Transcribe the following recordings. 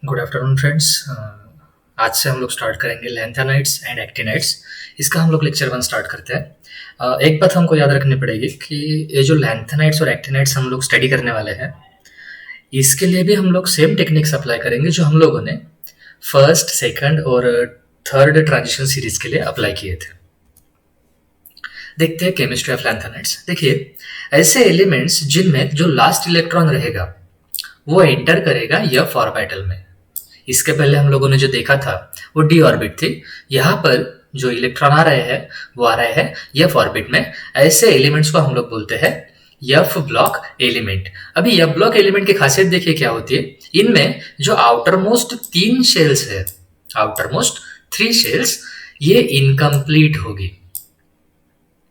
Good afternoon friends. आज से हम लोग स्टार्ट करेंगे लैंथेनाइड्स एंड एक्टिनाइड्स। इसका हम लोग लेक्चर 1 स्टार्ट करते हैं। एक बात हमको याद रखनी पड़ेगी कि ये जो लैंथेनाइड्स और एक्टिनाइड्स हम लोग स्टडी करने वाले हैं, इसके लिए भी हम लोग सेम टेक्निक्स अप्लाई करेंगे जो हम लोगों ने फर्स्ट, सेकंड और थर्ड ट्रांजिशन सीरीज के लिए अप्लाई किए थे। देखते हैं केमिस्ट्री ऑफ लैंथेनाइड्स। देखिए, ऐसे एलिमेंट्स जिनमें जो लास्ट इलेक्ट्रॉन रहेगा वो एंटर करेगा एफ ऑर्बिटल में। इसके पहले हम लोगों ने जो देखा था वो डी ऑर्बिट थी। यहाँ पर जो इलेक्ट्रॉन आ रहे हैं वो आ रहे हैं एफ ऑर्बिट में। ऐसे एलिमेंट्स को हम लोग बोलते हैं एफ ब्लॉक एलिमेंट। अभी एफ ब्लॉक एलिमेंट की खासियत देखिए क्या होती है। इनमें जो आउटर मोस्ट 3 शेल्स है, आउटर मोस्ट 3 शेल्स, ये इनकम्प्लीट होगी।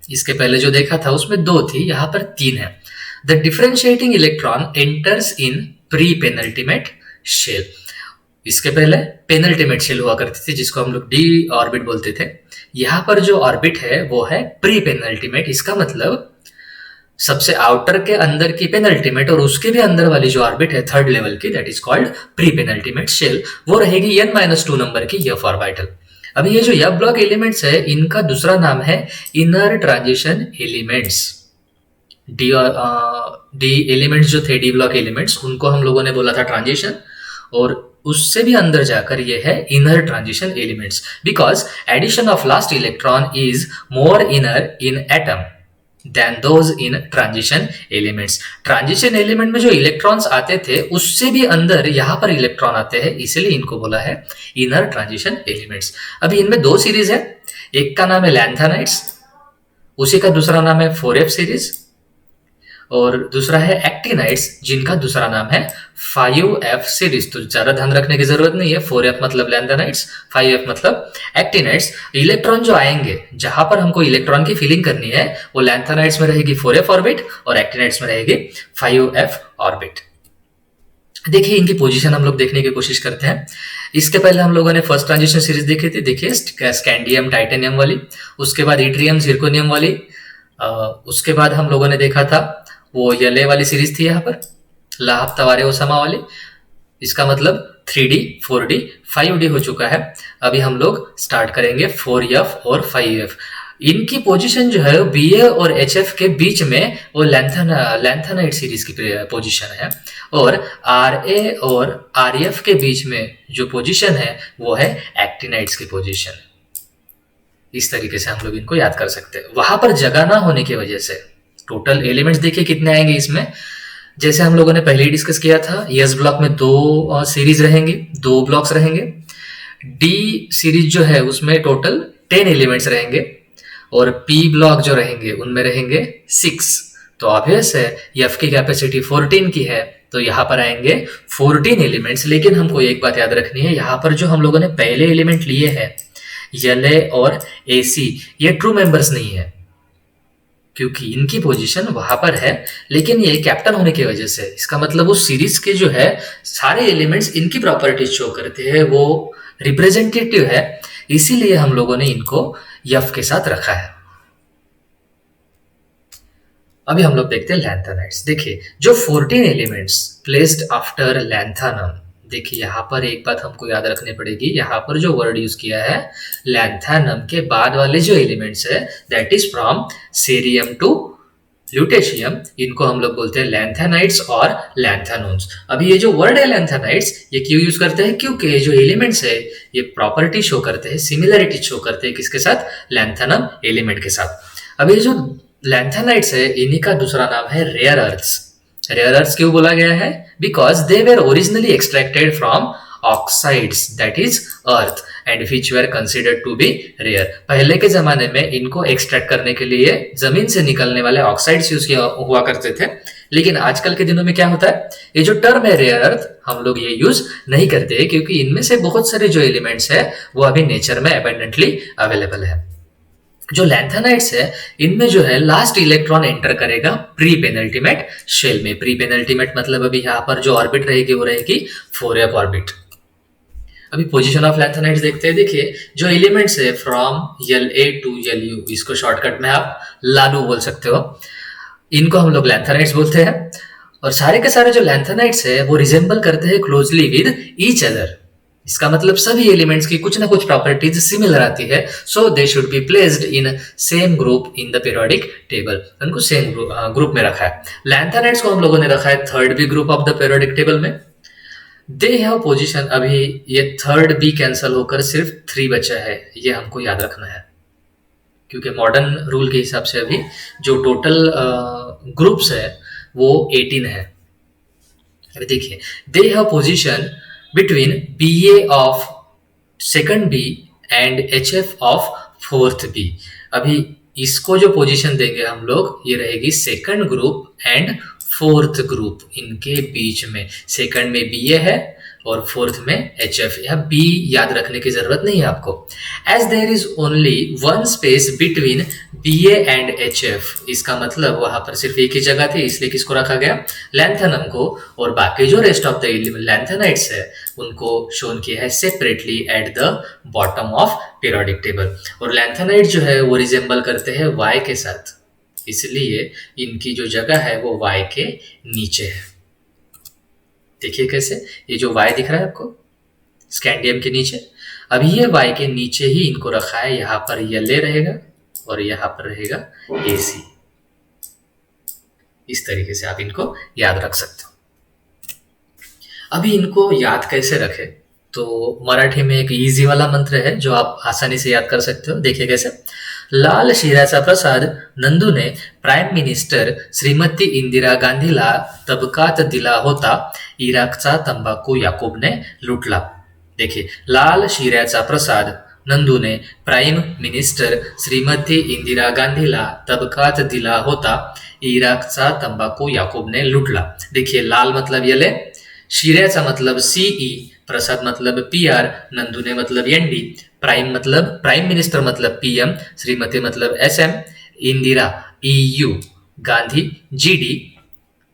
इसके पहले जो देखा था उसमें 2 थी, यहाँ पर 3 है। The differentiating electron enters in pre penultimate shell. इसके पहले पेनल्टीमेट शेल हुआ करती थी जिसको हम लोग डी ऑर्बिट बोलते थे। यहाँ पर जो ऑर्बिट है वो है प्री पेनल्टीमेट। इसका मतलब सबसे आउटर के अंदर की पेनल्टीमेट और उसके भी अंदर वाली जो ऑर्बिट है थर्ड लेवल की, that is called pre penultimate shell, वो रहेगी n-2 नंबर की एफ ऑर्बिटल। अभी ये जो एफ ब्लॉक एलिमेंट्स है इनका दूसरा नाम है inner transition elements. D elements जो थे, डी ब्लॉक एलिमेंट्स, उनको हम लोगों ने बोला था ट्रांजिशन, और उससे भी अंदर जाकर ये है inner transition elements, because addition of last electron is more inner in atom than those in transition elements. Transition element में जो इलेक्ट्रॉन्स आते थे उससे भी अंदर यहाँ पर इलेक्ट्रॉन आते हैं, इसीलिए इनको बोला है इनर ट्रांजिशन एलिमेंट्स। अभी इनमें 2 सीरीज है, एक का नाम है लैंथेनाइड्स, उसी का दूसरा नाम है 4F सीरीज, और दूसरा है एक्टिनाइड्स जिनका दूसरा नाम है 5F सीरीज। तो ज्यादा ध्यान रखने की जरूरत नहीं है। 4F मतलब लैंथेनाइड्स, 5F मतलब एक्टिनाइड्स। इलेक्ट्रॉन जो आएंगे, जहां पर हमको इलेक्ट्रॉन की फिलिंग करनी है, वो लैंथेनाइड्स में रहेगी 4F ऑर्बिट और एक्टिनाइड्स में रहेगी 5F ऑर्बिट। देखिए, इनकी पोजीशन हम लोग देखने की कोशिश करते हैं। इसके पहले हम लोगों ने फर्स्ट ट्रांजिशन सीरीज देखी थी, देखिए स्कैंडियम टाइटेनियम वाली, उसके बाद इट्रियम जिरकोनियम वाली, उसके बाद हम लोगों ने देखा था वो येले वाली सीरीज थी, यहाँ पर लाहब तवारे ओसामा वाली। इसका मतलब 3D, 4D, 5D हो चुका है। अभी हम लोग स्टार्ट करेंगे 4F और 5F। इनकी पोजीशन जो है BA और HF के बीच में वो लैंथेनाइड सीरीज की पोजीशन है, और RA और RF के बीच में जो पोजीशन है वो है एक्टिनाइड्स की पोजीशन। इस तरीके से हम लोग इनको याद कर सकते हैं। वहां पर जगह ना होने की वजह से टोटल एलिमेंट्स देखिए कितने आएंगे इसमें। जैसे हम लोगों ने पहले ही डिस्कस किया था, एस ब्लॉक में 2 सीरीज रहेंगे, 2 ब्लॉक्स रहेंगे। डी सीरीज जो है उसमें टोटल 10 एलिमेंट्स रहेंगे, और पी ब्लॉक जो रहेंगे उनमें रहेंगे 6। तो ऑब्वियस है एफ की कैपेसिटी 14 की है, तो यहाँ पर आएंगे 14 एलिमेंट्स। लेकिन हमको एक बात याद रखनी है, यहाँ पर जो हम लोगों ने पहले एलिमेंट लिए हैं एल और AC, ये ट्रू मेंबर्स नहीं है क्योंकि इनकी पोजीशन वहां पर है, लेकिन ये कैप्टन होने की वजह से, इसका मतलब उस सीरीज के जो है सारे एलिमेंट्स इनकी प्रॉपर्टीज शो करते हैं, वो रिप्रेजेंटेटिव है, इसीलिए हम लोगों ने इनको एफ के साथ रखा है। अभी हम लोग देखते हैं लैंथेनाइड्स। देखिए, जो 14 एलिमेंट्स प्लेस्ड आफ्टर लैंथेनम, देखिए यहाँ पर एक बात हमको याद रखनी पड़ेगी, यहाँ पर जो वर्ड यूज किया है लैंथेनम के बाद वाले जो एलिमेंट्स है that is from cerium to lutetium, इनको हम लोग बोलते हैं लैंथेनाइड्स और लैंथेनोन्स। अभी ये जो वर्ड है लैंथेनाइड्स, ये क्यों यूज करते हैं? क्योंकि ये जो एलिमेंट्स है ये प्रॉपर्टी शो करते हैं, सिमिलरिटी शो करते हैं, किसके साथ? लैंथेनम एलिमेंट के साथ। अभी ये जो लैंथेनाइड्स है इन्हीं का दूसरा नाम है रेयर अर्थ्स। रेयर अर्थ्स क्यों बोला गया है? Because they were originally extracted from oxides, that is earth, and which were considered to be rare. पहले के जमाने में इनको एक्सट्रैक्ट करने के लिए जमीन से निकलने वाले ऑक्साइड्स यूज हुआ करते थे, लेकिन आजकल के दिनों में क्या होता है, ये जो टर्म है रेयर अर्थ हम लोग ये यूज नहीं करते हैं, क्योंकि इनमें से बहुत सारे जो एलिमेंट्स है वो अभी नेचर में अबंडेंटली अवेलेबल है। जो लैंथेनाइड्स है इनमें जो है लास्ट इलेक्ट्रॉन एंटर करेगा प्री पेनल्टीमेट शेल में। प्री पेनल्टीमेट मतलब अभी यहाँ पर जो ऑर्बिट रहेगी वो रहेगी 4F ऑर्बिट। अभी पोजीशन ऑफ लैंथेनाइड्स देखते हैं। देखिए, जो एलिमेंट्स है फ्रॉम La टू Lu, इसको शॉर्टकट में आप लालू बोल सकते हो, इनको हम लोग लैंथेनाइड्स बोलते हैं। और सारे के सारे जो लैंथेनाइड्स है वो रिजेंबल करते हैं क्लोजली विद ईच अदर। इसका मतलब सभी एलिमेंट्स की कुछ ना कुछ प्रॉपर्टीज सिमिलर आती है, so they should be placed in same group in the periodic table. उनको सेम ग्रुप में रखा है। लैंथेनाइड्स को हम लोगों ने रखा है third B group of the periodic table में। दे हैव पोजीशन, अभी ये थर्ड बी कैंसल होकर सिर्फ 3 बचा है, ये हमको याद रखना है, क्योंकि मॉडर्न रूल के हिसाब से अभी जो टोटल ग्रुप्स है वो 18 है। अभी देखिए, they have position between B A of second B and H F of fourth B. अभी इसको जो पोजीशन देंगे हम लोग, ये रहेगी second group and fourth group, इनके बीच में। सेकंड में बी ए है और फोर्थ में एच एफ। यह बी याद रखने की जरूरत नहीं है आपको। As there is only one space between B A and H F, इसका मतलब वहां पर सिर्फ एक ही जगह थी, इसलिए किसको रखा गया, लैंथेनम को। और बाकी जो रेस्ट ऑफ द लैंथेनाइड्स है उनको शोन किया है separately at the bottom of periodic table. और लैंथेनाइड जो है वो रिजेंबल करते हैं वाई के साथ, इसलिए इनकी जो जगह है वो वाई के नीचे है। देखिए कैसे, ये जो y दिख रहा है आपको स्कैंडियम के नीचे, अभी ये y के नीचे ही इनको रखा है। यहां पर La रहेगा और यहां पर रहेगा AC। इस तरीके से आप इनको याद रख सकते हो। अभी इनको याद कैसे रखें, तो मराठी में एक इजी वाला मंत्र है जो आप आसानी से याद कर सकते हो। देखिए कैसे, लाल शिऱ्याचा प्रसाद नंदूने प्राईम मिनिस्टर श्रीमती इंदिरा गांधीला तबकात दिला होता, इराकचा तंबाखू याकूबने लुटला। देखिए, लाल शिऱ्याचा प्रसाद नंदूने प्राईम मिनिस्टर श्रीमती इंदिरा गांधीला तबकात दिला होता, इराकचा तंबाखू याकूबने लुटला। देखिए, लाल मतलब येले, शिऱ्याचा मतलब CE, प्रसाद मतलब PR, नंदूने मतलब ND, प्राइम मतलब प्राइम मिनिस्टर मतलब PM, श्रीमती मतलब SM, Indira EU, Gandhi GD,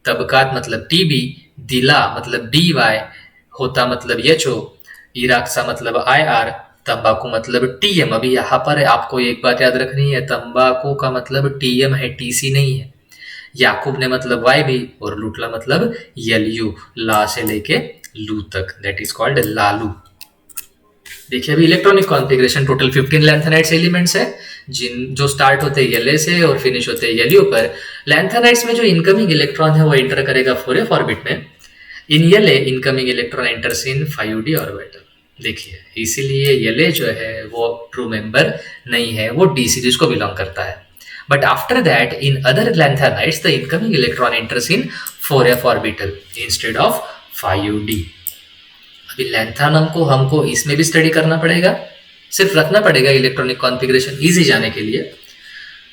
तबकात मतलब TB, दिला मतलब DY, होता मतलब HO, इराकचा मतलब IR, तंबाकू मतलब TM। अभी यहाँ पर आपको एक बात याद रखनी है, तंबाकू का मतलब TM है, TC नहीं है। याकूब ने मतलब YB और लुटला मतलब LU, ला से लेके लू तक, दैट इज कॉल्ड लालू। देखिए, अभी electronic configuration total 15 lanthanides elements है, जो स्टार्ट होते हैं La से और फिनिश होते हैं LU पर। लैंथेनाइड्स में जो इनकमिंग इलेक्ट्रॉन है वो एंटर करेगा 4f ऑर्बिट में। इन La इनकमिंग इलेक्ट्रॉन एंटर्स इन 5d ऑर्बिटल। देखिए, इसीलिए La जो है वो ट्रू मेंबर नहीं है, वो d सीरीज को बिलोंग करता है। But after that, in other lanthanides, the incoming electron enters in 4f orbital instead of 5d। अभी लैंथेनम को हमको इसमें भी स्टडी करना पड़ेगा, सिर्फ रखना पड़ेगा इलेक्ट्रॉनिक कॉन्फ़िगरेशन इजी जाने के लिए,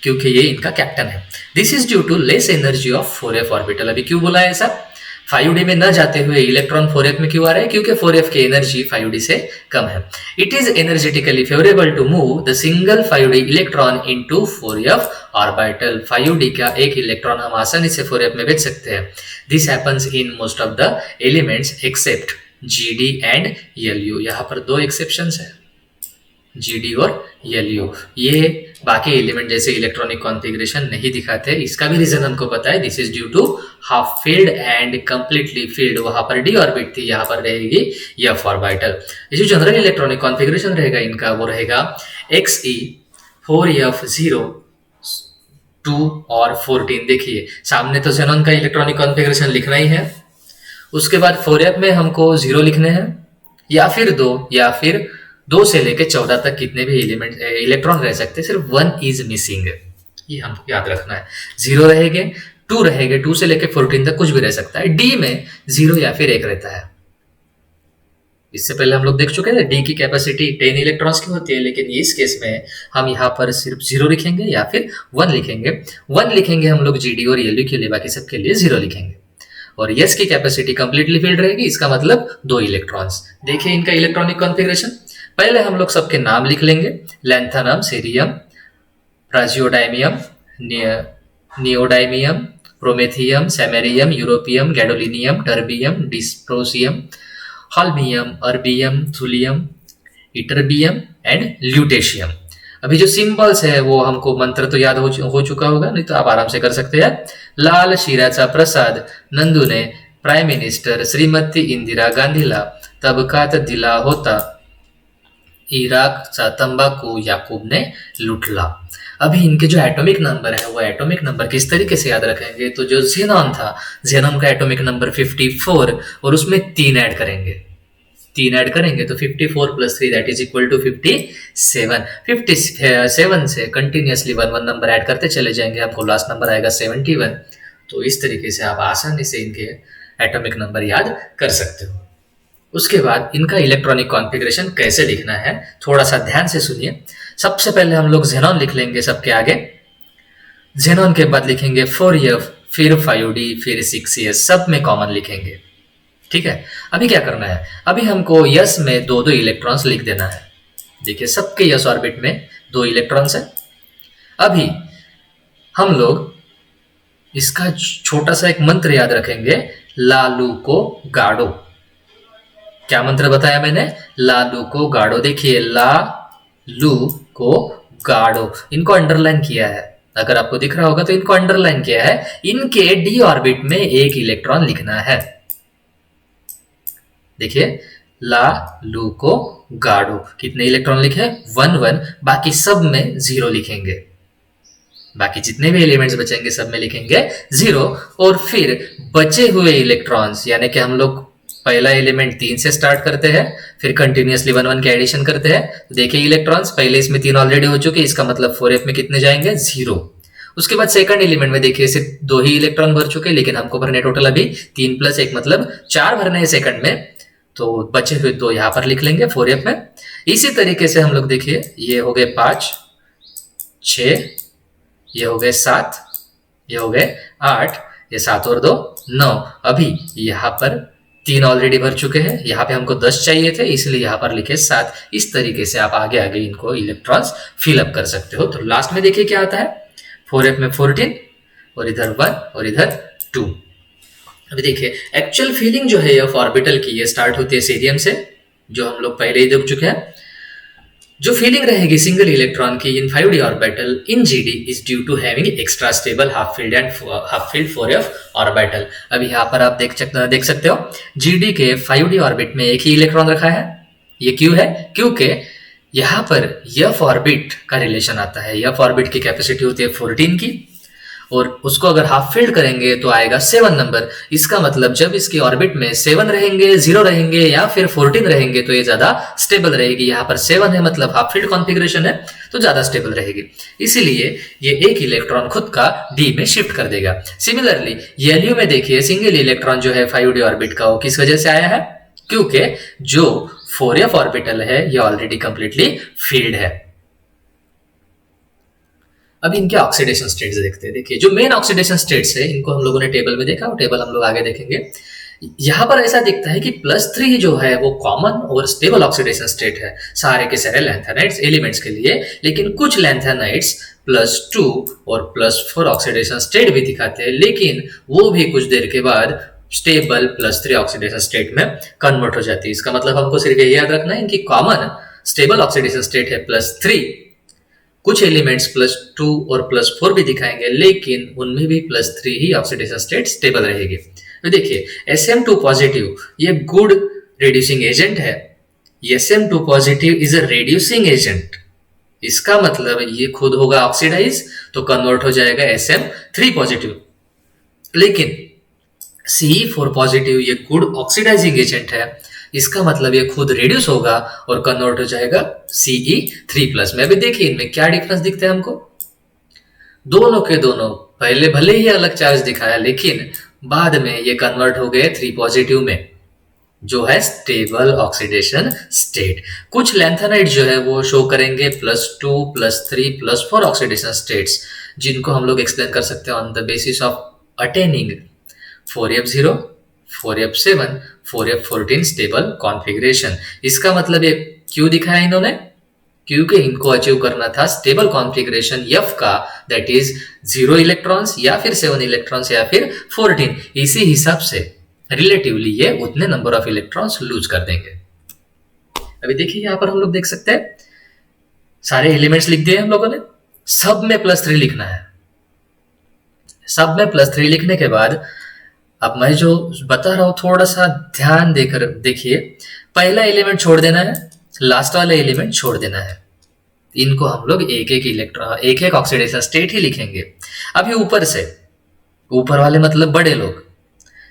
क्योंकि ये इनका कैप्टन है। This is due to less energy of 4f orbital. अभी क्यों बोला है ऐसा, 5d में न जाते हुए इलेक्ट्रॉन 4f में क्यों आ रहा है, क्योंकि 4f की एनर्जी 5d से कम है। It is energetically favourable to move the single 5d electron into 4f orbital. 5d का एक इलेक्ट्रॉन हम आसानी से 4f में भेज सकते हैं। This happens in most of the elements except GD and LU। यहाँ पर 2 एक्सेप्शंस है, GD और LU। ये बाकी एलिमेंट जैसे इलेक्ट्रॉनिक कॉन्फ़िगरेशन नहीं दिखाते, इसका भी रीजन हमको पता है। This is due to half filled and completely filled. वहां पर d ऑर्बिट थी, यहाँ पर रहेगी f ऑर्बिटल। ये जो जनरल इलेक्ट्रॉनिक कॉन्फ़िगरेशन रहेगा इनका, वो रहेगा XE 4f0 2 और 14। देखिए, सामने तो xenon का इलेक्ट्रॉनिक कॉन्फ़िगरेशन लिखना ही है, उसके बाद 4f में हमको 0 लिखने हैं, या फिर 2, या फिर 2 से लेके 14 तक कितने भी एलिमेंट इलेक्ट्रॉन रह सकते हैं, सिर्फ 1 इज मिसिंग। ये हमको याद रखना है। 0 रहेंगे, 2 रहेंगे, 2 से लेके 14 तक कुछ भी रह सकता है। D में 0 या फिर 1 रहता है। इससे पहले हम लोग देख चुके थे D की कैपेसिटी 10 इलेक्ट्रॉन्स की होती है, लेकिन इस केस में हम यहाँ पर सिर्फ 0 लिखेंगे या फिर 1 लिखेंगे। 1 लिखेंगे हम लोग GD और LU के लिए, बाकी सबके लिए 0 लिखेंगे। और S की कैपेसिटी कंप्लीटली फील्ड रहेगी, इसका मतलब 2 इलेक्ट्रॉन्स। देखिए इनका इलेक्ट्रॉनिक कॉन्फ़िगरेशन, पहले हम लोग सबके नाम लिख लेंगे। Lanthanum, cerium, praseodymium, neodymium, promethium, samarium, europium, gadolinium, terbium, dysprosium, holmium, erbium, thulium, ytterbium and lutetium. अभी जो सिंबल्स है वो हमको मंत्र तो याद हो चुका होगा, नहीं तो आप आराम से कर सकते हैं। लाल शिराचा प्रसाद नंदूने प्राईम मिनिस्टर श्रीमती इंदिरा गांधीला तबकात दिला होता, इराकचा तंबाखू याकूबने लुटला। अभी इनके जो एटॉमिक नंबर है वो एटॉमिक नंबर किस तरीके से याद रखेंगे, तो जो जेनॉन था, जेनॉन का एटॉमिक नंबर 54 और उसमें 3 ऐड करेंगे, 3 ऐड करेंगे तो 54 + 3 दैट इज इक्वल टू 57। 57 से कंटिन्यूअसली 1 नंबर ऐड करते चले जाएंगे, आपको लास्ट नंबर आएगा 71। तो इस तरीके से आप आसानी से इनके एटॉमिक नंबर याद कर सकते हो। उसके बाद इनका इलेक्ट्रॉनिक कॉन्फ़िगरेशन कैसे लिखना है थोड़ा सा ध्यान से सुनिए। सबसे पहले हम लोग जेनॉन लिख लेंगे सबके आगे, जेनॉन के बाद लिखेंगे 4f, फिर 5d, फिर 6s, सब में कॉमन लिखेंगे। ठीक है, अभी क्या करना है, अभी हमको यस में 2-2 इलेक्ट्रॉन्स लिख देना है। देखिए सबके यस ऑर्बिट में 2 इलेक्ट्रॉन्स है। अभी हम लोग इसका छोटा सा एक मंत्र याद रखेंगे, लालू को गाड़ो। क्या मंत्र बताया मैंने, लालू को गाड़ो। देखिए लालू को गाड़ो, इनको अंडरलाइन किया है, अगर आपको दिख रहा होगा तो इनको अंडरलाइन किया है। इनके डी ऑर्बिट में 1 इलेक्ट्रॉन लिखना है। देखिए लालू को गाड़ो, कितने इलेक्ट्रॉन लिखे, 1 बाकी सब में 0 लिखेंगे, बाकी जितने भी एलिमेंट्स बचेंगे सब में लिखेंगे 0। और फिर बचे हुए इलेक्ट्रॉन्स, यानी कि हम लोग पहला एलिमेंट 3 से स्टार्ट करते हैं, फिर कंटिन्यूअसली 1 के एडिशन करते हैं। देखिए इलेक्ट्रॉन्स पहले इसमें 3 ऑलरेडी हो चुके, इसका मतलब 4f में कितने जाएंगे, 0। उसके बाद सेकंड एलिमेंट में देखिए सिर्फ 2 ही इलेक्ट्रॉन भर चुके, लेकिन हमको भरने टोटल अभी 3 + 1 मतलब 4 भरने हैं सेकंड में, तो बचे हुए 2 यहाँ पर लिख लेंगे 4f में। इसी तरीके से हम लोग देखिए ये हो गए 5, 6, ये हो गए 7, ये हो गए 8, ये 7 और 2 9। अभी यहाँ पर 3 ऑलरेडी भर चुके हैं, यहाँ पे हमको 10 चाहिए थे, इसलिए यहाँ पर लिखे 7। इस तरीके से आप आगे आगे इनको इलेक्ट्रॉन्स फिलअप कर सकते हो। तो लास्ट में देखिए क्या आता है, 4f में 14 और इधर 1 और इधर 2। अभी देखिए एक्चुअल फीलिंग जो है एफ ऑर्बिटल की, ये स्टार्ट होती है सीरियम से, जो हम लोग पहले ही देख चुके हैं। जो फीलिंग रहेगी सिंगल इलेक्ट्रॉन की in 5d orbital in GD is due to having extra stable half filled and half filled 4f orbital. अभी यहाँ पर आप देख सकते हो जीडी के 5d ऑर्बिट में एक ही इलेक्ट्रॉन रखा है, ये क्यों है, क्योंकि यहाँ पर f ऑर्बिट का रिलेशन आता है। f ऑर्बिट की कैपेसिटी होती है 14 की, और उसको अगर हाफ फील्ड करेंगे तो आएगा 7 नंबर। इसका मतलब जब इसकी ऑर्बिट में 7 रहेंगे, 0 रहेंगे या फिर 14 रहेंगे तो ये ज्यादा स्टेबल रहेगी। यहाँ पर 7 है मतलब हाफ फील्ड कॉन्फ़िगरेशन है तो ज्यादा स्टेबल रहेगी, इसीलिए ये एक इलेक्ट्रॉन खुद का डी में शिफ्ट कर देगा। सिमिलरली Lu में देखिए सिंगल इलेक्ट्रॉन जो है 5d ऑर्बिट का, वो किस वजह से आया है, क्योंकि जो 4f ऑर्बिटल है ये ऑलरेडी कंप्लीटली फील्ड है। अब इनके ऑक्सीडेशन स्टेट्स देखते हैं। देखिए जो मेन ऑक्सीडेशन स्टेट्स है इनको हम लोगों ने टेबल में देखा, और टेबल हम लोग आगे देखेंगे। यहाँ पर ऐसा दिखता है कि +3 जो है वो कॉमन और स्टेबल ऑक्सीडेशन स्टेट है सारे के सारे लैंथेनाइड्स एलिमेंट्स के लिए, लेकिन कुछ लैंथेनाइड्स +2 और +4 ऑक्सीडेशन स्टेट भी दिखाते हैं, लेकिन वो भी कुछ देर के बाद स्टेबल +3 ऑक्सीडेशन स्टेट में कन्वर्ट हो जाती है। इसका मतलब हमको सिर्फ ये याद रखना है इनकी कॉमन स्टेबल ऑक्सीडेशन स्टेट है +3। कुछ एलिमेंट्स +2 और +4 भी दिखाएंगे, लेकिन उनमें भी +3 ही ऑक्सीडेशन स्टेट स्टेबल रहेगी। तो देखिए Sm2 पॉजिटिव ये गुड रिड्यूसिंग एजेंट है। Sm2 positive is a reducing agent, इसका मतलब ये खुद होगा ऑक्सीडाइज तो कन्वर्ट हो जाएगा Sm3 पॉजिटिव। लेकिन Ce4 पॉजिटिव ये गुड ऑक्सीडाइजिंग एजेंट है, इसका मतलब ये खुद रिड्यूस होगा और कन्वर्ट हो जाएगा Ce3+ में। अभी देखिए इनमें क्या डिफरेंस दिखता है हमको, दोनों के दोनों पहले भले ही अलग चार्ज दिखाया, लेकिन बाद में ये कन्वर्ट हो गए 3 पॉजिटिव में, जो है स्टेबल ऑक्सीडेशन स्टेट। कुछ लैंथेनाइड जो है वो शो करेंगे +2, +3, +4 ऑक्सीडेशन स्टेट्स, जिनको हम लोग एक्सप्लेन कर सकते हैं on the basis of attaining 4f0, 4f7, 4f14 stable configuration. इसका मतलब ये क्यों दिखाया इन्होंने, क्योंकि इनको अचीव करना था स्टेबल कॉन्फ़िगरेशन f का, दैट इज 0 इलेक्ट्रॉन्स या फिर 7 इलेक्ट्रॉन्स या फिर 14। इसी हिसाब से रिलेटिवली ये उतने नंबर ऑफ इलेक्ट्रॉन्स लूज कर देंगे। अभी देखिए यहाँ पर हम लोग देख सकते हैं सारे एलिमेंट्स लिख दिए हम लोगों ने, सब में +3 लिखना है। सब में +3 लिखने के बाद अब मैं जो बता रहा हूं थोड़ा सा ध्यान देकर देखिए। पहला एलिमेंट छोड़ देना है, लास्ट वाला एलिमेंट छोड़ देना है। इनको हम लोग एक एक इलेक्ट्रॉन, एक एक ऑक्सीडेशन स्टेट ही लिखेंगे। अभी ऊपर से, ऊपर वाले मतलब बड़े लोग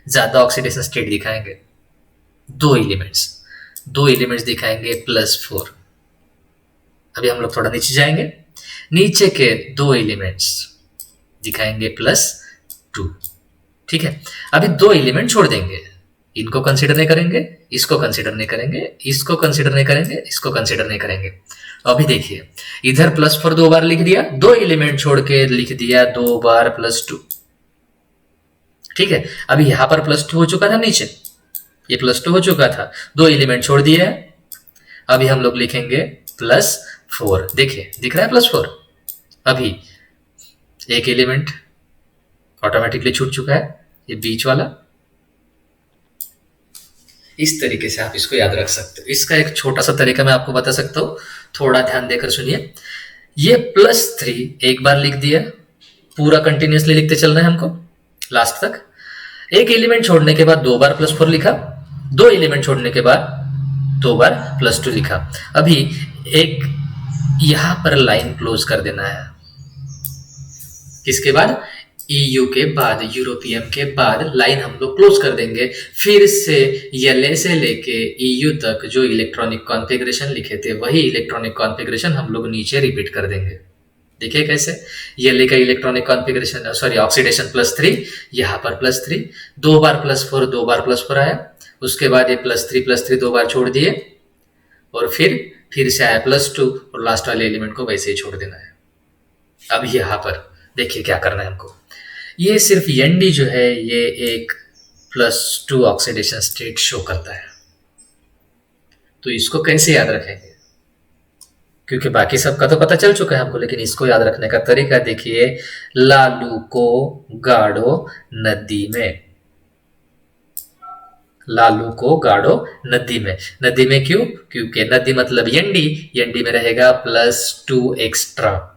ज्यादा ऑक्सीडेशन स्टेट दिखाएंगे। दो एलिमेंट्स दिखाएंगे +4। अभी हम लोग थोड़ा नीचे जाएंगे, नीचे के दो एलिमेंट्स दिखाएंगे +2। ठीक है, अभी दो एलिमेंट छोड़ देंगे, इनको कंसीडर नहीं करेंगे, इसको कंसीडर नहीं करेंगे, इसको कंसीडर नहीं करेंगे, इसको कंसीडर नहीं करेंगे। अभी देखिए, इधर +4 दो बार लिख दिया, दो एलिमेंट छोड़ के लिख दिया 2 बार +2। ठीक है, अभी यहां पर +2 हो चुका था, नीचे ये +2 हो चुका था, दो एलिमेंट छोड़ दिए हैं। अभी हम लोग लिखेंगे +4। देखिए दिख रहा है +4। अभी एक एलिमेंट ऑटोमेटिकली छूट चुका है, ये बीच वाला। इस तरीके से आप इसको याद रख सकते हो। इसका एक छोटा सा तरीका मैं आपको बता सकता हूं, थोड़ा ध्यान देकर सुनिए। ये +3 एक बार लिख दिया, पूरा कंटिन्यूसली लिखते चलना है हमको लास्ट तक। एक एलिमेंट छोड़ने के बाद 2 बार +4 लिखा, दो एलिमेंट छोड़ने के बाद 2 बार +2 लिखा। अभी एक यहां पर लाइन क्लोज कर देना है, किसके बाद? EU के बाद, यूरोपियन के बाद लाइन हम लोग क्लोज कर देंगे। फिर से LA से लेके EU तक जो इलेक्ट्रॉनिक कॉन्फ़िगरेशन लिखे थे वही इलेक्ट्रॉनिक कॉन्फ़िगरेशन हम लोग नीचे रिपीट कर देंगे। देखिए कैसे, LA का इलेक्ट्रॉनिक कॉन्फ़िगरेशन, सॉरी ऑक्सीडेशन +3, यहाँ पर +3, 2 बार +4, 2 बार +4 आया। उसके बाद ये +3 2 बार छोड़ दिए, और फिर से आया +2, और लास्ट वाले एलिमेंट को वैसे ही छोड़ देना है। अब यहाँ पर देखिए क्या करना है हमको। ये सिर्फ ND जो है ये एक +2 ऑक्सीडेशन स्टेट शो करता है, तो इसको कैसे याद रखेंगे? क्योंकि बाकी सबका तो पता चल चुका है हमको, लेकिन इसको याद रखने का तरीका देखिए। लालू को गाड़ो नदी में, लालू को गाड़ो नदी में। नदी में क्यों? क्योंकि नदी मतलब ND में रहेगा +2 एक्स्ट्रा।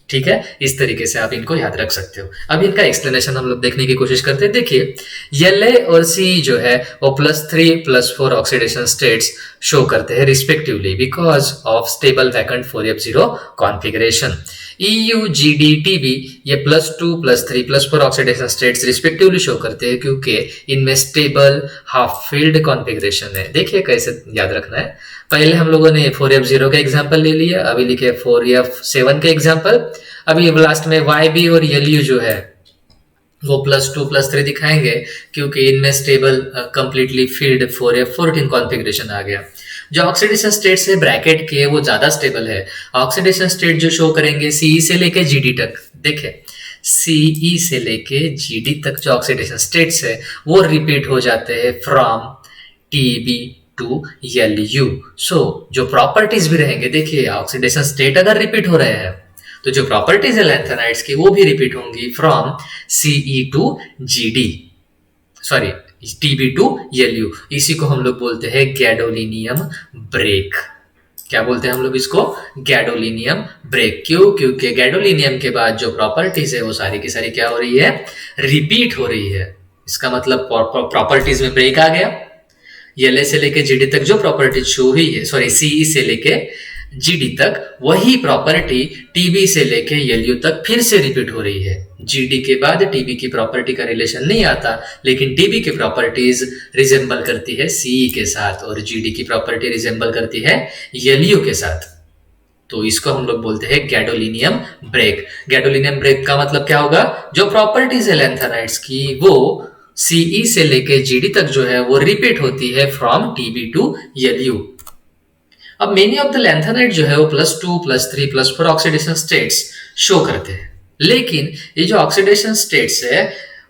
ठीक है, इस तरीके से आप इनको याद रख सकते हो। अब इनका एक्सप्लेनेशन हम लोग देखने की कोशिश करते हैं। देखिए, LA और CE जो है वो +3 +4 ऑक्सीडेशन स्टेट्स शो करते हैं respectively because of stable vacant 4f0 configuration. EU, GD, TB ये +2 +3 +4 ऑक्सीडेशन स्टेट्स रिस्पेक्टिवली शो करते हैं क्योंकि इनमें स्टेबल हाफ फील्ड कॉन्फ़िगरेशन है। देखिए कैसे याद रखना है। पहले हम लोगों ने 4f0 का एग्जाम्पल ले लिया, अभी लिखे 4f7 के एग्जाम्पल। अभी लास्ट में YB और LU जो है वो +2 +3 दिखाएंगे क्योंकि इनमें stable completely filled 4f14 configuration आ गया। जो ऑक्सीडेशन स्टेट्स है ब्रैकेट के वो ज्यादा स्टेबल है। ऑक्सीडेशन स्टेट जो शो करेंगे CE से लेके GD तक, देखे CE से लेके GD तक जो ऑक्सीडेशन स्टेट्स है वो रिपीट हो जाते हैं फ्रॉम TB टू LU। सो जो प्रॉपर्टीज भी रहेंगे, देखिए ऑक्सीडेशन स्टेट अगर रिपीट हो रहे हैं तो जो प्रॉपर्टीज है लैंथेनाइड्स की वो भी रिपीट होंगी from CE to GD, sorry TB to LU। इसी को हम लोग बोलते हैं गैडोलिनियम ब्रेक। क्या बोलते हैं हम लोग इसको? Gadolinium break. क्यों? क्योंकि गैडोलिनियम के बाद जो प्रॉपर्टीज है वो सारी की सारी क्या हो रही है? रिपीट हो रही है। इसका मतलब प्रॉपर्टीज में ब्रेक आ गया। LA से लेके GD तक जो प्रॉपर्टी शो हुई है, सॉरी CE से लेके GD तक, वही प्रॉपर्टी TB से लेके LU तक फिर से रिपीट हो रही है। GD के बाद TB की प्रॉपर्टी का रिलेशन नहीं आता, लेकिन TB की प्रॉपर्टीज रिजेंबल करती है CE के साथ और GD की प्रॉपर्टी रिजेंबल करती है LU के साथ। तो इसको हम लोग बोलते हैं गैडोलिनियम ब्रेक। गैडोलिनियम ब्रेक का मतलब क्या होगा? जो प्रॉपर्टीज है लैंथेनाइड्स की वो CE से लेके GD तक जो है वो रिपीट होती है फ्रॉम TB टू LU। अब मेनी ऑफ द लैंथेनाइड जो है वो +2 +3 +4 ऑक्सीडेशन स्टेट्स शो करते हैं, लेकिन ये जो ऑक्सीडेशन स्टेट्स है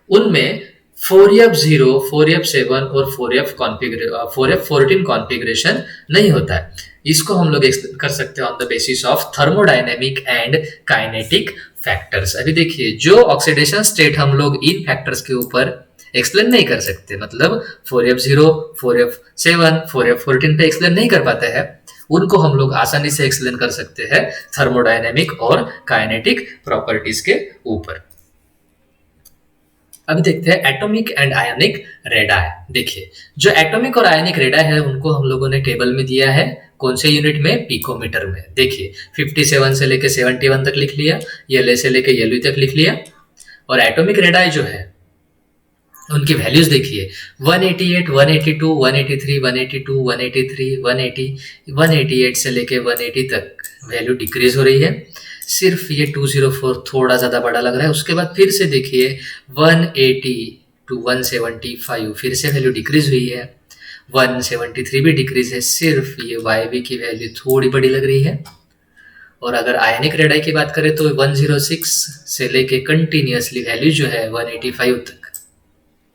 उनमें 4f0, 4f7 और 4f14 कॉन्फ़िगरेशन नहीं होता है। इसको हम लोग एक्सप्लेन कर सकते हैं on the basis of thermodynamic and kinetic factors. अभी देखिए, जो ऑक्सीडेशन स्टेट हम लोग इन फैक्टर्स के ऊपर एक्सप्लेन नहीं कर सकते, मतलब 4f0, 4f7, 4f14 पे एक्सप्लेन नहीं कर पाते हैं, उनको हम लोग आसानी से एक्सप्लेन कर सकते हैं थर्मोडायनेमिक और काइनेटिक प्रॉपर्टीज के ऊपर। अभी देखते हैं एटॉमिक एंड आयनिक रेडाई। देखिए, जो एटॉमिक और आयनिक रेडाई है उनको हम लोगों ने टेबल में दिया है, कौन से यूनिट में, पिकोमीटर में। देखिए 57 से लेके 71 तक लिख लिया, एल से लेके एल तक लिख लिया। और एटॉमिक रेडाई जो है उनकी वैल्यूज देखिए, 188, 182, 183, 182, 183, 180, 188 से लेके 180 तक वैल्यू डिक्रीज हो रही है। सिर्फ ये 204 थोड़ा ज़्यादा बड़ा लग रहा है। उसके बाद फिर से देखिए 180 टू 175 फिर से वैल्यू डिक्रीज हुई है। 173 भी डिक्रीज है, सिर्फ ये YB की वैल्यू थोड़ी बड़ी लग रही है। और अगर आयनिक रेडाई की बात करें तो 106 से लेके कंटिन्यूसली वैल्यू जो है 185 तक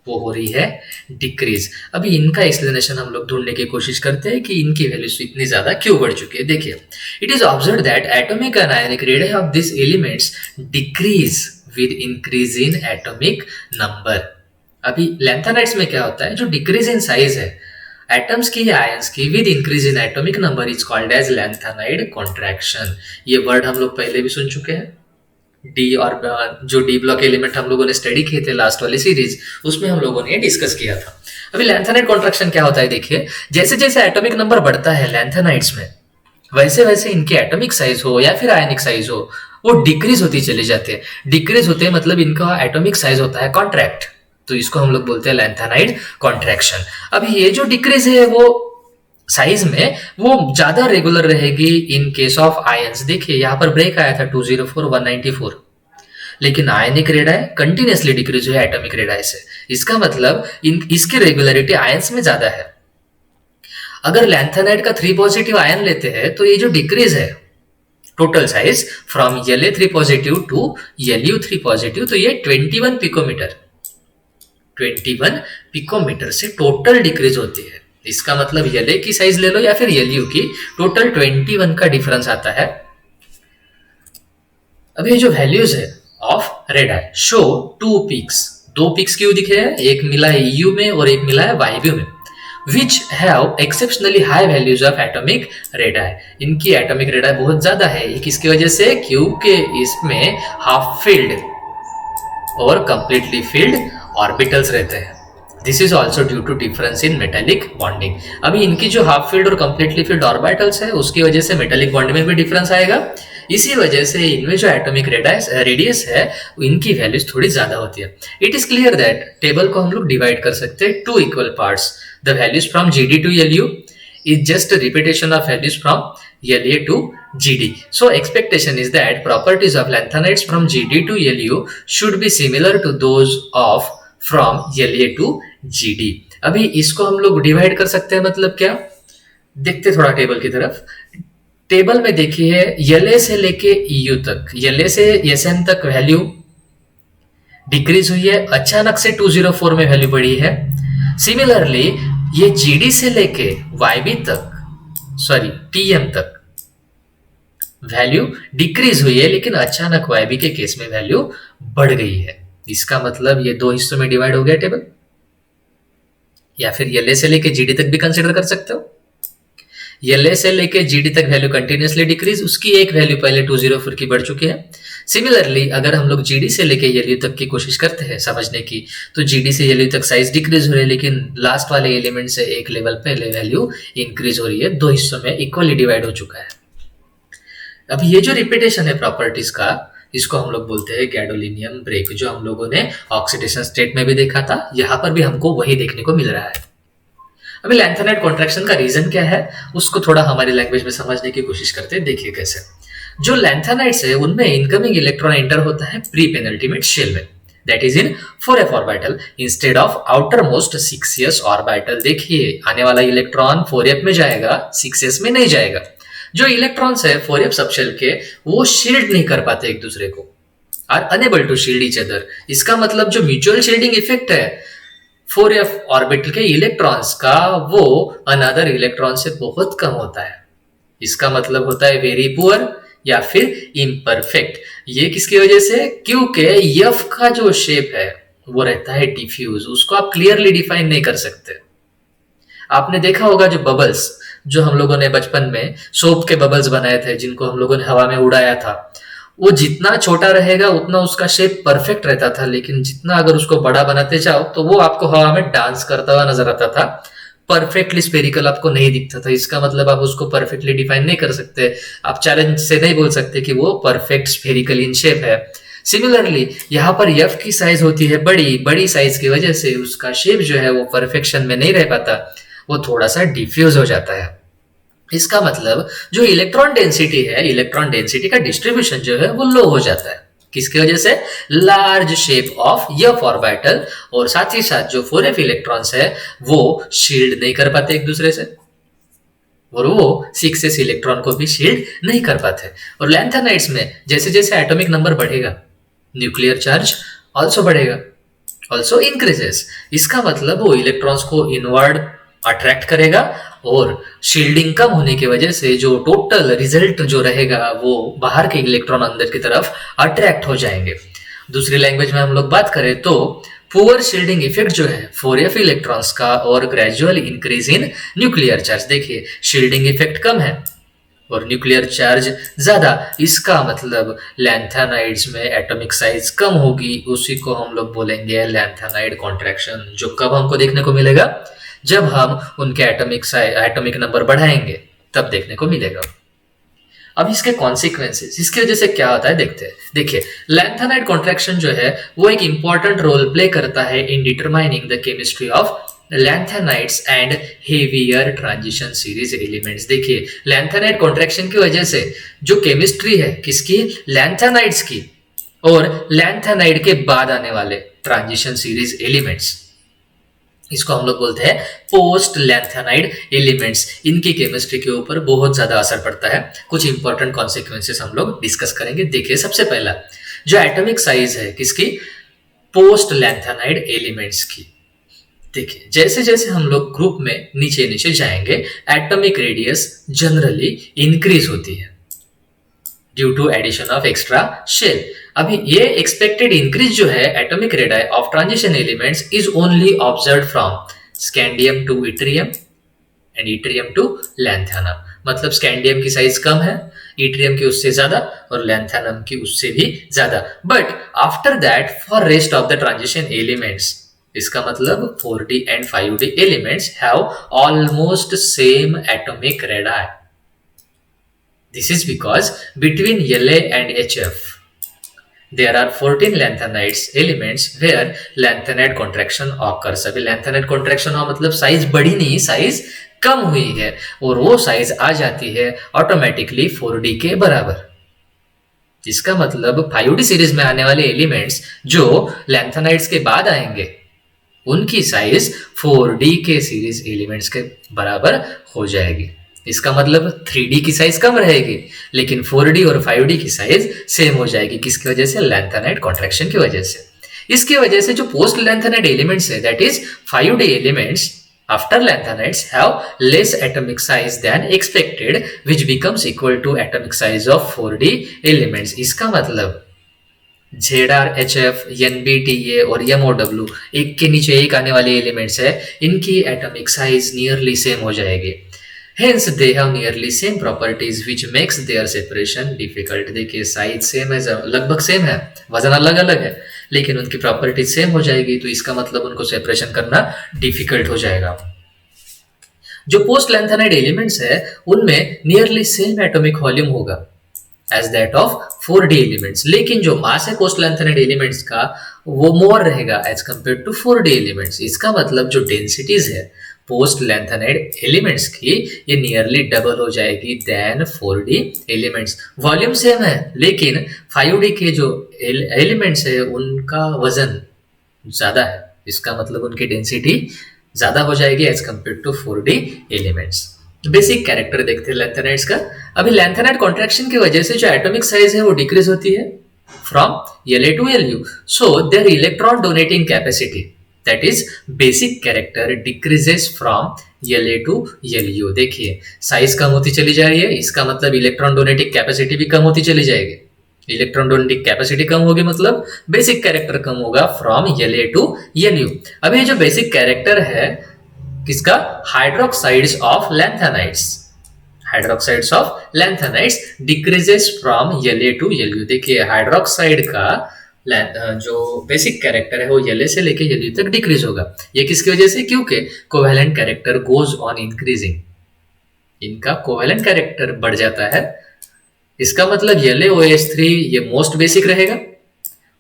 वो हो रही है डिक्रीज। अभी इनका एक्सप्लेनेशन हम लोग ढूंढने की कोशिश करते हैं कि इनकी वैल्यूज इतनी ज्यादा क्यों बढ़ चुकी है। देखिए, it is observe that atomic and ionic radii of this elements decrease with increase in atomic number. अभी लैंथेनाइड्स में क्या होता है, जो डिक्रीज इन साइज है एटम्स की या आयंस की with increase in atomic number is called as lanthanide contraction. ये वर्ड हम लोग पहले भी सुन चुके हैं। डी और जो डी ब्लॉक एलिमेंट हम लोगों ने स्टडी किए थे लास्ट वाली सीरीज, उसमें हम लोगों ने डिस्कस किया था। अभी लैंथेनाइड कॉन्ट्रैक्शन क्या होता है, देखिए जैसे जैसे एटॉमिक नंबर बढ़ता है लैंथेनाइड्स में, वैसे वैसे इनकी एटॉमिक साइज हो या फिर आयनिक साइज हो वो डिक्रीज होती चली जाती है। डिक्रीज होते हैं मतलब इनका एटॉमिक साइज होता है कॉन्ट्रैक्ट, तो इसको हम लोग बोलते हैं लैंथेनाइड कॉन्ट्रैक्शन। अभी ये जो डिक्रीज है वो साइज में वो ज्यादा रेगुलर रहेगी इन केस ऑफ आयंस। देखिए यहाँ पर ब्रेक आया था 204, 194, लेकिन आयनिक रेडाई कंटिन्यूसली डिक्रीज हुआ एटॉमिक रेडाई से। इसका मतलब इसकी रेगुलरिटी आयंस में ज्यादा है। अगर लैंथेनाइड का 3 पॉजिटिव आयन लेते हैं तो ये जो डिक्रीज है total size from La3 positive to Lu3 positive, तो ये 21 पिकोमीटर 21 पिकोमीटर से टोटल डिक्रीज होती है। इसका मतलब La की साइज ले लो या फिर Lu की, टोटल 21 का डिफरेंस आता है। अब ये जो वैल्यूज है of radii show 2 peaks, 2 peaks क्यों दिखे हैं, एक मिला है EU में और एक मिला है YB में, which have exceptionally high values of atomic radii। इनकी एटॉमिक रेडाई बहुत ज्यादा है। ये किसकी वजह से, क्योंकि इसमें हाफ फील्ड और कंप्लीटली फील्ड ऑर्बिटल्स रहते हैं। This is also due to difference in metallic bonding. अभी इनकी जो हाफ फील्ड और कंप्लीटली फील्ड ऑर्बिटल्स है उसकी वजह से मेटेलिक बॉन्डिंग में भी डिफरेंस आएगा। इसी वजह से इनमें जो एटॉमिक रेडियस है इनकी वैल्यूज थोड़ी ज्यादा होती है। It is clear that table को हम लोग डिवाइड कर सकते हैं 2 equal parts. The values from GD to LU is just a repetition of values from La to GD. So expectation is that properties of lanthanides from GD to LU should be similar to those of from La to GD। अभी इसको हम लोग divide कर सकते हैं, मतलब क्या, देखते थोड़ा टेबल की तरफ। टेबल में देखिए La से लेके EU तक, La से Sn तक वैल्यू डिक्रीज हुई है, अचानक से 204 में वैल्यू बढ़ी है। सिमिलरली ये GD से लेके YB तक, सॉरी TM तक वैल्यू डिक्रीज हुई है, लेकिन अचानक YB के केस में वैल्यू बढ़ गई है। इसका मतलब ये 2 हिस्सों में डिवाइड हो गया टेबल। या फिर La से लेके GD तक भी कंसिडर कर सकते हो। La से लेके GD तक वैल्यू कंटिन्यूसली डिक्रीज, उसकी एक वैल्यू पहले 204 की बढ़ चुकी है। सिमिलरली अगर हम लोग GD से लेके LU तक की कोशिश करते हैं समझने की, तो GD से LU तक साइज डिक्रीज हो रही है, लेकिन लास्ट वाले एलिमेंट से एक लेवल पहले वैल्यू इंक्रीज हो रही है। 2 हिस्सों में इक्वली डिवाइड हो चुका है। अब ये जो रिपीटेशन है प्रॉपर्टीज का, इसको हम लोग बोलते हैं गैडोलिनियम ब्रेक, जो हम लोगों ने ऑक्सीडेशन स्टेट में भी देखा था, यहाँ पर भी हमको वही देखने को मिल रहा है। अभी लैंथेनाइड कॉन्ट्रैक्शन का रीजन क्या है उसको थोड़ा हमारी लैंग्वेज में समझने की कोशिश करते हैं। देखिए कैसे, जो लैंथेनाइड्स है उनमें इनकमिंग इलेक्ट्रॉन एंटर होता है प्री पेनल्टीमेट शेल में, that is in 4f orbital instead of outer most 6s orbital. देखिए आने वाला इलेक्ट्रॉन 4f में जाएगा, 6s में नहीं जाएगा। जो इलेक्ट्रॉन्स है 4f सबशेल के वो शील्ड नहीं कर पाते एक दूसरे को, are enable to shield each other. इसका मतलब जो म्यूचुअल शील्डिंग इफेक्ट है 4f ऑर्बिटल के इलेक्ट्रॉन्स का, वो अनदर इलेक्ट्रॉन से बहुत कम होता है। इसका मतलब होता है वेरी पुअर या फिर इम्परफेक्ट। ये किसकी वजह से, क्योंकि F का जो शेप है वो रहता है डिफ्यूज, उसको आप क्लियरली डिफाइन नहीं कर सकते। आपने देखा होगा जो बबल्स, जो हम लोगों ने बचपन में सोप के बबल्स बनाए थे, जिनको हम लोगों ने हवा में उड़ाया था, वो जितना छोटा रहेगा उतना उसका शेप परफेक्ट रहता था, लेकिन जितना अगर उसको बड़ा बनाते जाओ तो वो आपको हवा में डांस करता हुआ नजर आता था, परफेक्टली स्पेरिकल आपको नहीं दिखता था। इसका मतलब आप उसको परफेक्टली डिफाइन नहीं कर सकते, आप चैलेंज से नहीं बोल सकते कि वो परफेक्ट स्पेरिकल इन शेप है। सिमिलरली यहाँ पर एफ की साइज होती है बड़ी, बड़ी साइज की वजह से उसका शेप जो है वो परफेक्शन में नहीं रह पाता, वो थोड़ा सा डिफ्यूज हो जाता है। इसका मतलब जो इलेक्ट्रॉन डेंसिटी है, इलेक्ट्रॉन डेंसिटी का डिस्ट्रीब्यूशन जो है वो लो हो जाता है। किसकी वजह से? Large shape of F orbital, और साथ ही साथ जो 4f इलेक्ट्रॉन्स है वो शील्ड नहीं कर पाते एक दूसरे से, और वो 6s इलेक्ट्रॉन को भी शील्ड नहीं कर पाते। और लैंथेनाइड्स में जैसे जैसे एटॉमिक नंबर बढ़ेगा, न्यूक्लियर चार्ज ऑल्सो बढ़ेगा, ऑल्सो इंक्रीजेस। इसका मतलब वो इलेक्ट्रॉन्स को इनवर्ड अट्रैक्ट करेगा, और शील्डिंग कम होने की वजह से जो टोटल रिजल्ट जो रहेगा वो बाहर के इलेक्ट्रॉन अंदर की तरफ अट्रैक्ट हो जाएंगे। दूसरी लैंग्वेज में हम लोग बात करें तो पुअर शील्डिंग इफेक्ट जो है 4f इलेक्ट्रॉन्स का और gradual increase in nuclear charge. देखिए शील्डिंग इफेक्ट कम है और न्यूक्लियर चार्ज ज्यादा, इसका मतलब लैंथेनाइड्स में एटॉमिक साइज कम होगी, उसी को हम लोग बोलेंगे लैंथेनाइड कॉन्ट्रैक्शन, जो कब हमको देखने को मिलेगा? जब हम उनके एटॉमिक नंबर बढ़ाएंगे तब देखने को मिलेगा। अब इसके कॉन्सिक्वेंसेस, इसकी वजह से क्या होता है देखते हैं। देखिए लैंथेनाइड कॉन्ट्रैक्शन जो है वो एक इंपॉर्टेंट रोल प्ले करता है in determining the chemistry of lanthanides and heavier transition series elements. देखिए लैंथेनाइड कॉन्ट्रैक्शन की वजह से जो केमिस्ट्री है किसकी? लैंथेनाइड्स की, और लैंथेनाइड के बाद आने वाले ट्रांजिशन सीरीज एलिमेंट्स, इसको हम लोग बोलते हैं पोस्ट लैंथेनाइड एलिमेंट्स। इनकी केमिस्ट्री के ऊपर बहुत ज्यादा असर पड़ता है। कुछ इंपॉर्टेंट कॉन्सिक्वेंसेस हम लोग डिस्कस करेंगे। देखिए सबसे पहला जो एटॉमिक साइज है किसकी? पोस्ट लैंथेनाइड एलिमेंट्स की। देखिए जैसे जैसे हम लोग ग्रुप में नीचे नीचे जाएंगे, एटॉमिक रेडियस जनरली इंक्रीज होती है due to addition of extra shell. अभी ये एक्सपेक्टेड इंक्रीज जो है atomic radius of transition elements is only observe from scandium to yttrium and yttrium to lanthanum. मतलब स्कैंडियम की साइज कम है, इट्रियम की उससे ज्यादा, और लैंथेनम की उससे भी ज्यादा। But after that for rest of the transition elements, इसका मतलब 4d and 5d elements have almost same atomic radius. This is because between La and HF there are 14 lanthanides elements where lanthanide contraction occurs। अभी lanthanide contraction हुआ मतलब size बढ़ी नहीं, size कम हुई है, और वो साइज आ जाती है ऑटोमेटिकली 4d के बराबर। इसका मतलब 5d सीरीज में आने वाले एलिमेंट्स जो लैंथेनाइड्स के बाद आएंगे उनकी साइज 4d के सीरीज एलिमेंट्स के बराबर हो जाएगी। इसका मतलब 3d की साइज कम रहेगी, लेकिन 4d और 5d की साइज सेम हो जाएगी। किसकी वजह से? लैंथेनाइड कॉन्ट्रैक्शन की वजह से। इसकी वजह से जो पोस्ट लैंथेनाइड एलिमेंट्स है, that is 5d elements after lanthanides have less atomic size than expected, which becomes equal to atomic size of 4d elements। इसका मतलब ZrHf, NbTA और MOW एक के नीचे एक आने वाले एलिमेंट्स है, इनकी एटॉमिक साइज नियरली सेम हो जाएगी। Hence they have nearly same properties which makes their separation difficult। देखिए साइज सेम है, लगभग सेम है, वजन अलग अलग है, लेकिन उनकी प्रॉपर्टीज सेम हो जाएगी, तो इसका मतलब उनको सेपरेशन करना डिफिकल्ट हो जाएगा। जो पोस्ट लैंथेनाइड एलिमेंट्स है उनमें नियरली सेम एटॉमिक वॉल्यूम होगा as that of 4d elements, लेकिन जो मास है पोस्ट लैंथेनाइड एलिमेंट्स का वो मोर रहेगा as compare to 4d elements. इसका मतलब जो डेंसिटीज है पोस्ट लैंथेनाइड एलिमेंट्स की ये नियरली डबल हो जाएगी then 4d elements. Volume same है, लेकिन 5d के जो एलिमेंट्स है उनका वजन ज्यादा है, इसका मतलब उनकी डेंसिटी ज्यादा हो जाएगी as compare to 4d elements. Basic character देखते हैं लैंथेनाइड्स का। अभी लैंथेनाइड कॉन्ट्रैक्शन की वजह से जो एटॉमिक साइज है वो डिक्रीज होती है from La to Lu, so their electron donating capacity, that is basic character, decreases from La to Lu। देखिए साइज कम होती चली जा रही है, इसका मतलब इलेक्ट्रॉन डोनेटिंग कैपेसिटी भी कम होती चली जाएगी। इलेक्ट्रॉन डोनेटिंग कैपेसिटी कम होगी मतलब बेसिक कैरेक्टर कम होगा फ्रॉम La to Lu। अब ये जो बेसिक कैरेक्टर है किसका? Hydroxides of lanthanides. Hydroxides of lanthanides decreases from La to Lu। देखिए हाइड्रोक्साइड का जो बेसिक कैरेक्टर है वो La से लेके Lu तक डिक्रीज होगा। ये किसकी वजह से? क्योंकि covalent character goes on increasing, इनका कोवेलेंट कैरेक्टर बढ़ जाता है। इसका मतलब LaOH3 ये मोस्ट बेसिक रहेगा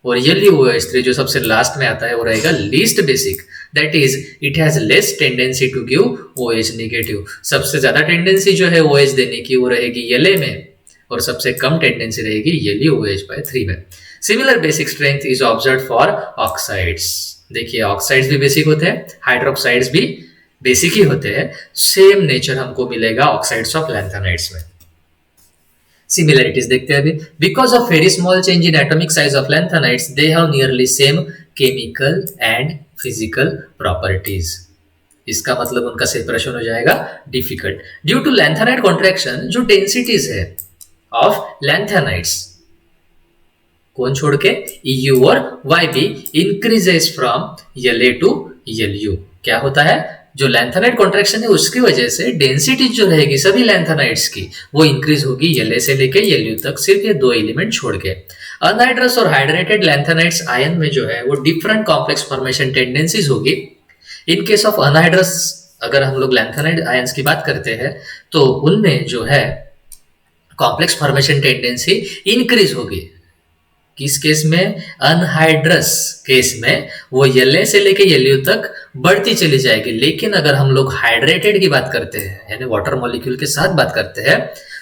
और LuOH3 जो सबसे लास्ट में आता है वो रहेगा least basic. That is it has less tendency to give OH negative. सबसे ज्यादा टेंडेंसी जो है OH देने की वो रहेगी La में और सबसे कम टेंडेंसी रहेगी LuOH/3 में। Similar basic strength is observe for oxides. देखिए ऑक्साइड्स भी बेसिक होते हैं, हाइड्रोक्साइड्स भी बेसिक ही होते हैं। सेम नेचर हमको मिलेगा ऑक्साइड्स ऑफ लैंथेनाइड्स में। सिमिलरिटीज देखते हैं अभी। Because of very small change in atomic size of lanthanides they have nearly same chemical and physical properties. इसका मतलब उनका सेपरेशन हो जाएगा difficult. Due to lanthanide contraction जो डेंसिटीज है ऑफ लैंथेनाइड्स, कौन छोड़ के? EU और YB increases from La to Lu। क्या होता है? जो लैंथेनाइड कॉन्ट्रैक्शन है उसकी वजह से डेंसिटी जो रहेगी सभी लैंथेनाइड्स की वो इंक्रीज होगी La से लेके Lu तक, सिर्फ ये दो एलिमेंट छोड़ के। अनहाइड्रस और हाइड्रेटेड लैंथेनाइड्स आयन में जो है वो डिफरेंट कॉम्प्लेक्स फॉर्मेशन टेंडेंसीज होगी। इन केस ऑफ अनहाइड्रस अगर हम लोग लैंथेनाइड आयंस की बात करते हैं तो उनमें जो है कॉम्प्लेक्स फॉर्मेशन टेंडेंसी इंक्रीज होगी। किस केस में? अनहाइड्रस केस में वो La से लेके Lu तक बढ़ती चली जाएगी। लेकिन अगर हम लोग हाइड्रेटेड की बात करते हैं यानी वाटर मॉलिक्यूल के साथ बात करते हैं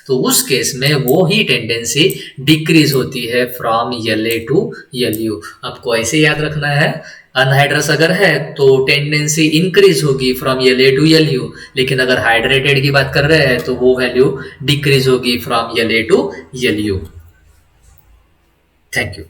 तो उस केस में वो ही टेंडेंसी डिक्रीज होती है फ्रॉम La टू Lu। आपको ऐसे याद रखना है, अनहाइड्रस अगर है तो टेंडेंसी इंक्रीज होगी फ्रॉम La टू Lu, लेकिन अगर हाइड्रेटेड की बात कर रहे हैं तो वो वैल्यू डिक्रीज होगी from La to Lu। Thank you.